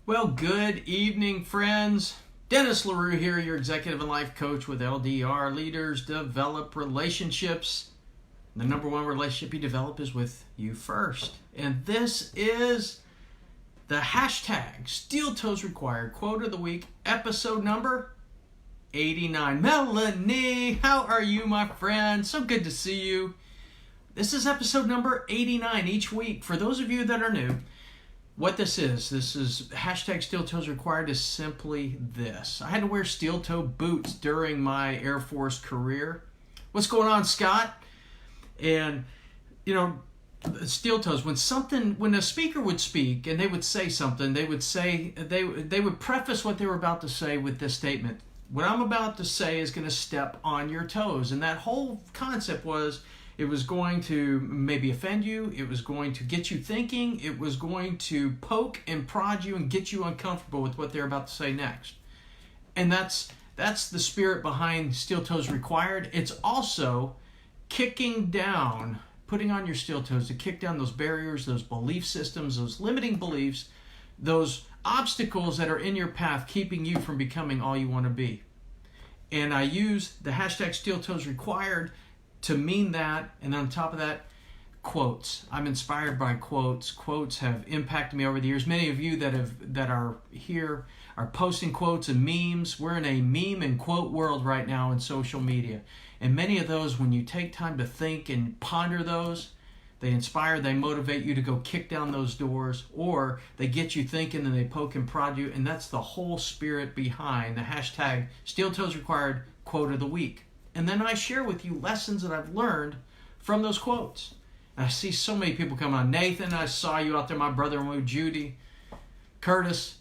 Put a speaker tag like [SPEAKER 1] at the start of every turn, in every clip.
[SPEAKER 1] Well, good evening, friends. Dennis LaRue here, your executive and life coach with LDR. Leaders develop relationships. The number one relationship you develop is with you first. And this is the hashtag steeltoesrequired quote of the week, episode number 89. Melanie, how are you, my friend? So good to see you. This is episode number 89 each week. For those of you that are new, what this is hashtag steeltoesrequired is simply this. I had to wear steel toe boots during my Air Force career. What's going on, Scott? And, steel toes, when a speaker would speak and they would say something, they would preface what they were about to say with this statement. What I'm about to say is going to step on your toes. And that whole concept was, it was going to maybe offend you. It was going to get you thinking. It was going to poke and prod you and get you uncomfortable with what they're about to say next. And that's the spirit behind Steel Toes Required. It's also kicking down, putting on your steel toes to kick down those barriers, those belief systems, those limiting beliefs, those obstacles that are in your path keeping you from becoming all you want to be. And I use the hashtag Steel Toes Required to mean that, and on top of that, quotes. I'm inspired by quotes. Quotes have impacted me over the years. Many of you that are here are posting quotes and memes. We're in a meme and quote world right now in social media. And many of those, when you take time to think and ponder those, they inspire, they motivate you to go kick down those doors, or they get you thinking and they poke and prod you. And that's the whole spirit behind the hashtag Steel Toes Required quote of the week. And then I share with you lessons that I've learned from those quotes. And I see so many people come on. Nathan, I saw you out there, my brother-in-law, Judy, Curtis.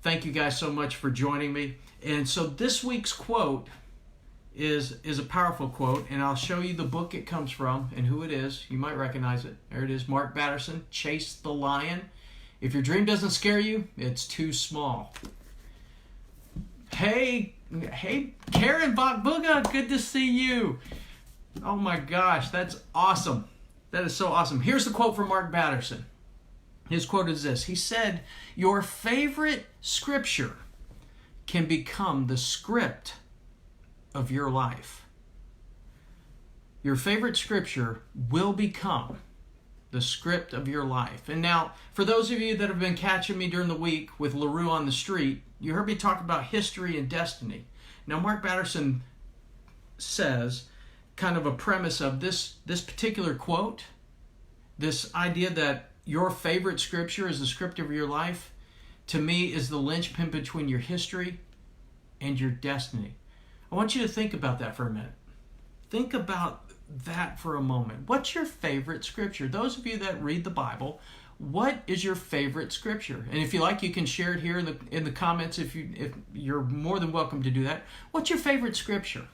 [SPEAKER 1] Thank you guys so much for joining me. And so this week's quote is a powerful quote, and I'll show you the book it comes from and who it is. You might recognize it. There it is, Mark Batterson, Chase the Lion. If your dream doesn't scare you, it's too small. Hey, Karen Bachbuga, good to see you. Oh my gosh, that's awesome. That is so awesome. Here's the quote from Mark Batterson. His quote is this. He said, "Your favorite scripture can become the script of your life." Your favorite scripture will become the script of your life. And now, for those of you that have been catching me during the week with LaRue on the Street, you heard me talk about history and destiny. Now, Mark Batterson says, kind of a premise of this particular quote, this idea that your favorite scripture is the script of your life, to me is the linchpin between your history and your destiny. I want you to think about that for a minute. Think about that for a moment. What's your favorite scripture? Those of you that read the Bible, what is your favorite scripture? And if you like, you can share it here in the comments. If you're more than welcome to do that. What's your favorite scripture?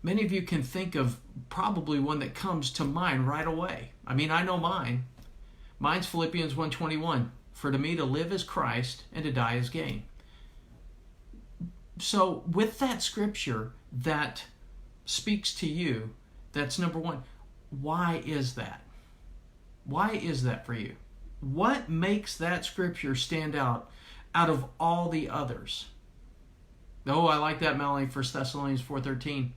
[SPEAKER 1] Many of you can think of probably one that comes to mind right away. I mean, I know mine. Mine's Philippians 1:21. For to me to live is Christ and to die is gain. So with that scripture that speaks to you, that's number one. Why is that? Why is that for you? What makes that scripture stand out of all the others? Oh, I like that, Melanie, 1 Thessalonians 4:13.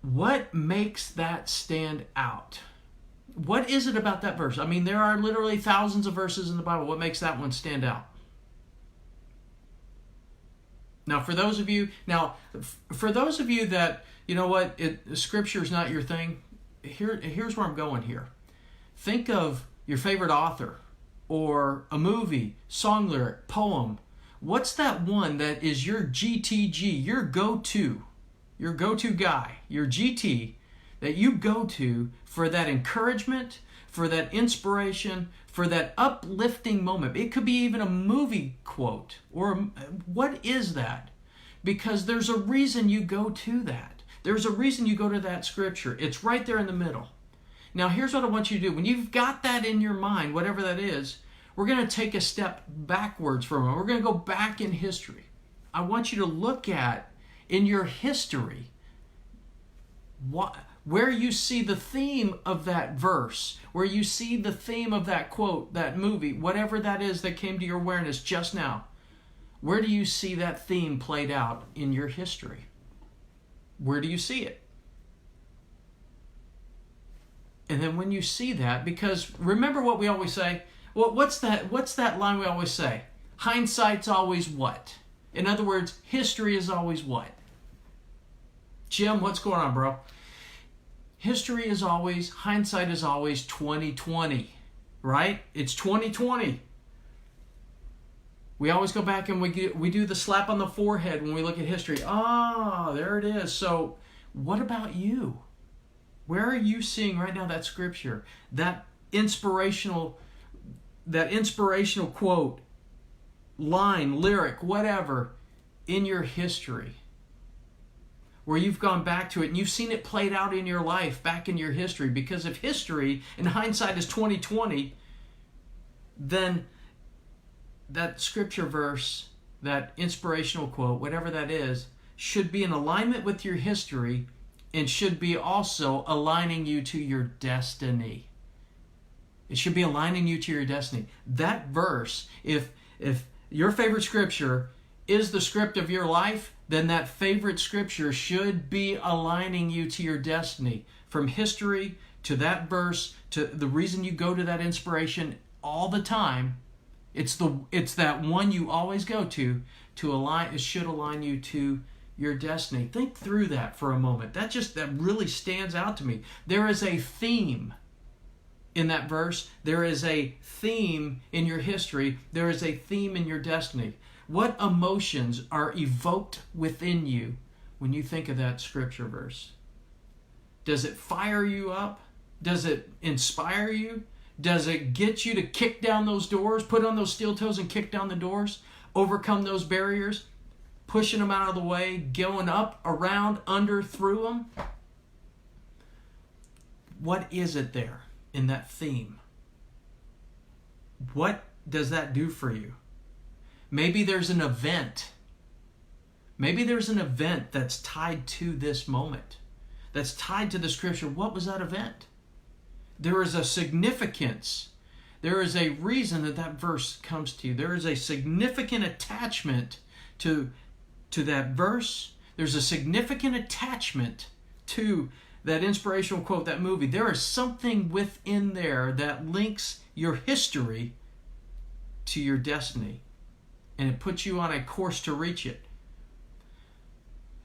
[SPEAKER 1] What makes that stand out? What is it about that verse? I mean, there are literally thousands of verses in the Bible. What makes that one stand out? Now, for those of you that, you know what, scripture is not your thing, here's where I'm going here. Think of your favorite author or a movie, song lyric, poem. What's that one that is your GTG, your go-to guy, your GT that you go to for that encouragement, for that inspiration, for that uplifting moment? It could be even a movie quote. Or what is that? Because there's a reason you go to that. There's a reason you go to that scripture. It's right there in the middle. Now, here's what I want you to do. When you've got that in your mind, whatever that is, we're going to take a step backwards for a moment. We're going to go back in history. I want you to look at, in your history, where you see the theme of that verse, where you see the theme of that quote, that movie, whatever that is that came to your awareness just now, where do you see that theme played out in your history? Where do you see it? And then when you see that, because remember what we always say, well, what's that line we always say? Hindsight's always what? In other words, history is always what? Jim, what's going on, bro? History is always, hindsight is always 2020, right? It's 2020. We always go back and we do the slap on the forehead when we look at history. Ah, there it is. So what about you? Where are you seeing right now that scripture, that inspirational quote, line, lyric, whatever, in your history? Where you've gone back to it and you've seen it played out in your life, back in your history. Because if history and hindsight is 2020, then that scripture verse, that inspirational quote, whatever that is, should be in alignment with your history and should be also aligning you to your destiny. It should be aligning you to your destiny. That verse, if your favorite scripture is the script of your life, then that favorite scripture should be aligning you to your destiny. From history to that verse, to the reason you go to that inspiration all the time, it's that one you always go to align. It should align you to your destiny. Think through that for a moment. That really stands out to me. There is a theme in that verse. There is a theme in your history. There is a theme in your destiny. What emotions are evoked within you when you think of that scripture verse? Does it fire you up? Does it inspire you? Does it get you to kick down those doors, put on those steel toes and kick down the doors, overcome those barriers, pushing them out of the way, going up, around, under, through them? What is it there in that theme? What does that do for you? Maybe there's an event. Maybe there's an event that's tied to this moment, that's tied to the scripture. What was that event? There is a significance. There is a reason that verse comes to you. There is a significant attachment to that verse. There's a significant attachment to that inspirational quote, that movie. There is something within there that links your history to your destiny. And it puts you on a course to reach it.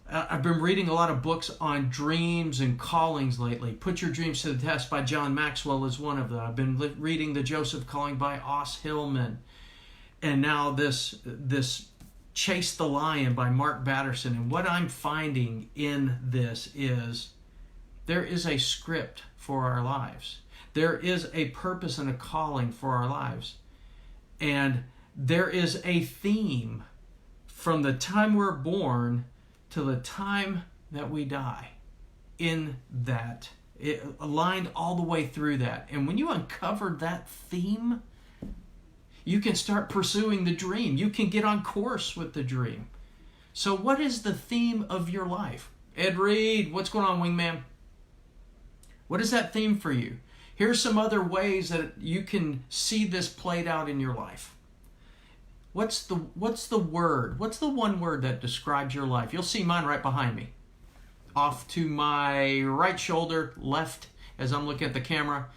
[SPEAKER 1] I've been reading a lot of books on dreams and callings lately. Put Your Dreams to the Test by John Maxwell is one of them. I've been reading The Joseph Calling by Os Hillman. And now this Chase the Lion by Mark Batterson. And what I'm finding in this is there is a script for our lives. There is a purpose and a calling for our lives. And there is a theme from the time we're born to the time that we die in that. It aligned all the way through that. And when you uncover that theme, you can start pursuing the dream. You can get on course with the dream. So what is the theme of your life? Ed Reed, what's going on, wingman? What is that theme for you? Here's some other ways that you can see this played out in your life. What's the word? What's the one word that describes your life? You'll see mine right behind me. Off to my right shoulder, left, as I'm looking at the camera,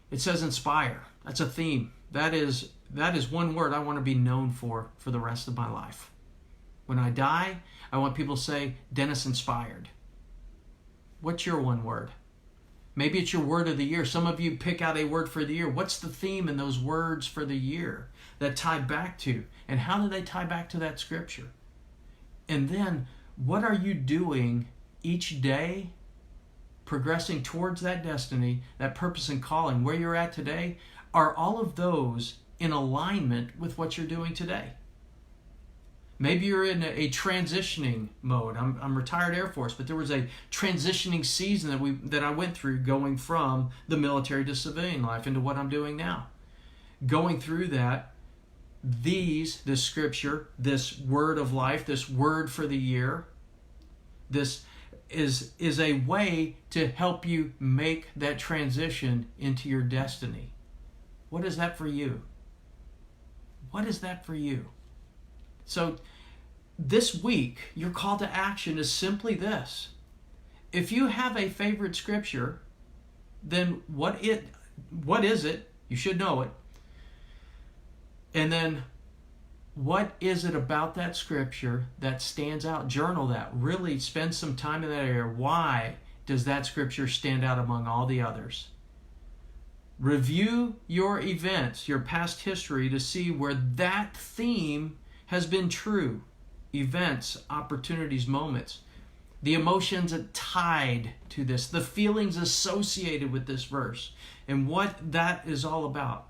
[SPEAKER 1] it says inspire. That's a theme. That is one word I want to be known for the rest of my life. When I die, I want people to say, Dennis inspired. What's your one word? Maybe it's your word of the year. Some of you pick out a word for the year. What's the theme in those words for the year that tie back to? And how do they tie back to that scripture? And then, what are you doing each day progressing towards that destiny, that purpose and calling, where you're at today? Are all of those in alignment with what you're doing today? Maybe you're in a transitioning mode. I'm retired Air Force, but there was a transitioning season that I went through, going from the military to civilian life into what I'm doing now. Going through that, this scripture, this word of life, this word for the year, this is a way to help you make that transition into your destiny. What is that for you? What is that for you? So this week, your call to action is simply this. If you have a favorite scripture, then what is it? You should know it. And then what is it about that scripture that stands out? Journal that. Really spend some time in that area. Why does that scripture stand out among all the others? Review your events, your past history, to see where that theme has been true. Events, opportunities, moments. The emotions tied to this. The feelings associated with this verse. And what that is all about.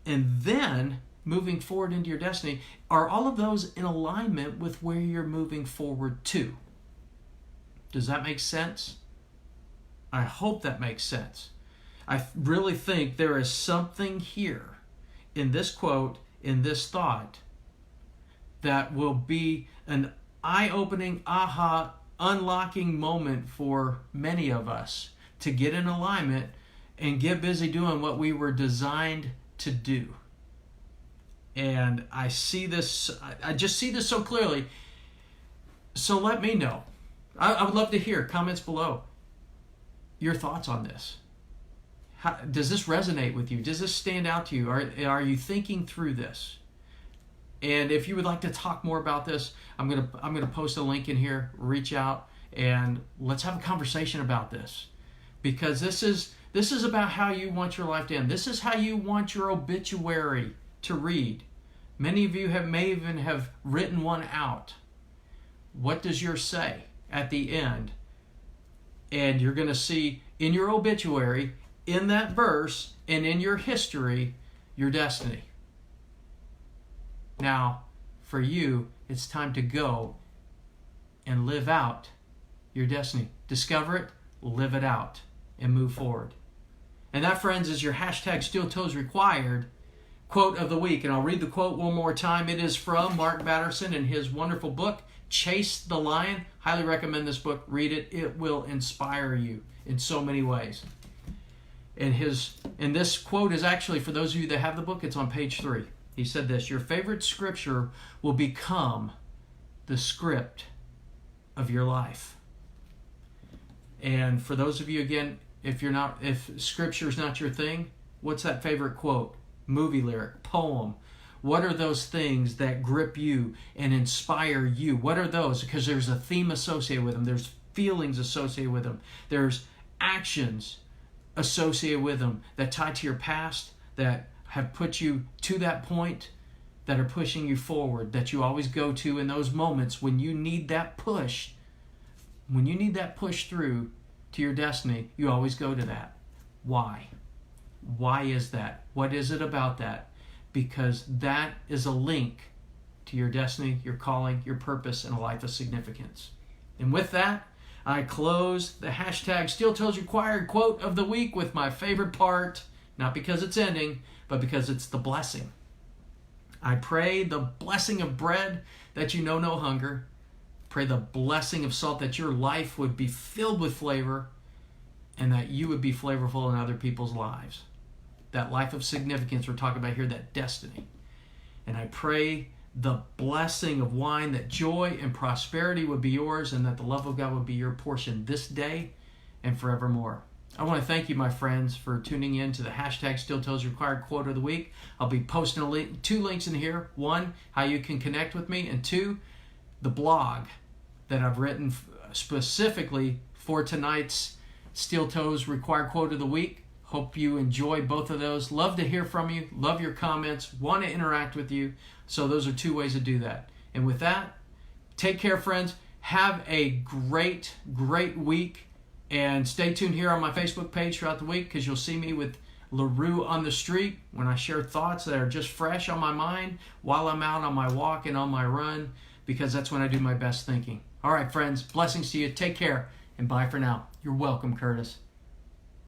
[SPEAKER 1] And then, moving forward into your destiny, are all of those in alignment with where you're moving forward to? Does that make sense? I hope that makes sense. I really think there is something here in this quote, in this thought, that will be an eye-opening, aha, unlocking moment for many of us to get in alignment and get busy doing what we were designed to do. And I just see this so clearly. So let me know. I would love to hear comments below. Your thoughts on this. Does this resonate with you? Does this stand out to you? Are you thinking through this? And if you would like to talk more about this, I'm gonna post a link in here. Reach out and let's have a conversation about this, because this is about how you want your life to end. This is how you want your obituary to read. Many of you may even have written one out. What does yours say at the end? And you're going to see in your obituary, in that verse, and in your history, your destiny. Now, for you, it's time to go and live out your destiny. Discover it, live it out, and move forward. And that, friends, is your hashtag steeltoesrequired quote of the week. And I'll read the quote one more time. It is from Mark Batterson in his wonderful book, Chase the Lion. Highly recommend this book. Read it. It will inspire you in so many ways. And this quote is actually, for those of you that have the book, it's on page 3. He said this: your favorite scripture will become the script of your life. And for those of you, again, if scripture is not your thing, what's that favorite quote, movie lyric, poem? What are those things that grip you and inspire you? What are those? Because there's a theme associated with them. There's feelings associated with them. There's actions associated with them that tie to your past, that have put you to that point, that are pushing you forward, that you always go to in those moments when you need that push. When you need that push through to your destiny, you always go to that. Why? Why is that? What is it about that? Because that is a link to your destiny, your calling, your purpose, and a life of significance. And with that, I close the hashtag steeltoesrequired quote of the week with my favorite part, not because it's ending, but because it's the blessing. I pray the blessing of bread that you know no hunger. Pray the blessing of salt that your life would be filled with flavor and that you would be flavorful in other people's lives. That life of significance we're talking about here, that destiny. And I pray the blessing of wine, that joy and prosperity would be yours, and that the love of God would be your portion this day and forevermore. I want to thank you, my friends, for tuning in to the hashtag steeltoesrequired quote of the week. I'll be posting 2 links in here. 1, how you can connect with me, and 2, the blog that I've written specifically for tonight's Steel Toes Required Quote of the Week. Hope you enjoy both of those. Love to hear from you. Love your comments. Want to interact with you. So those are 2 ways to do that. And with that, take care, friends. Have a great, great week. And stay tuned here on my Facebook page throughout the week, because you'll see me with LaRue on the street when I share thoughts that are just fresh on my mind while I'm out on my walk and on my run, because that's when I do my best thinking. All right, friends. Blessings to you. Take care. And bye for now. You're welcome, Curtis.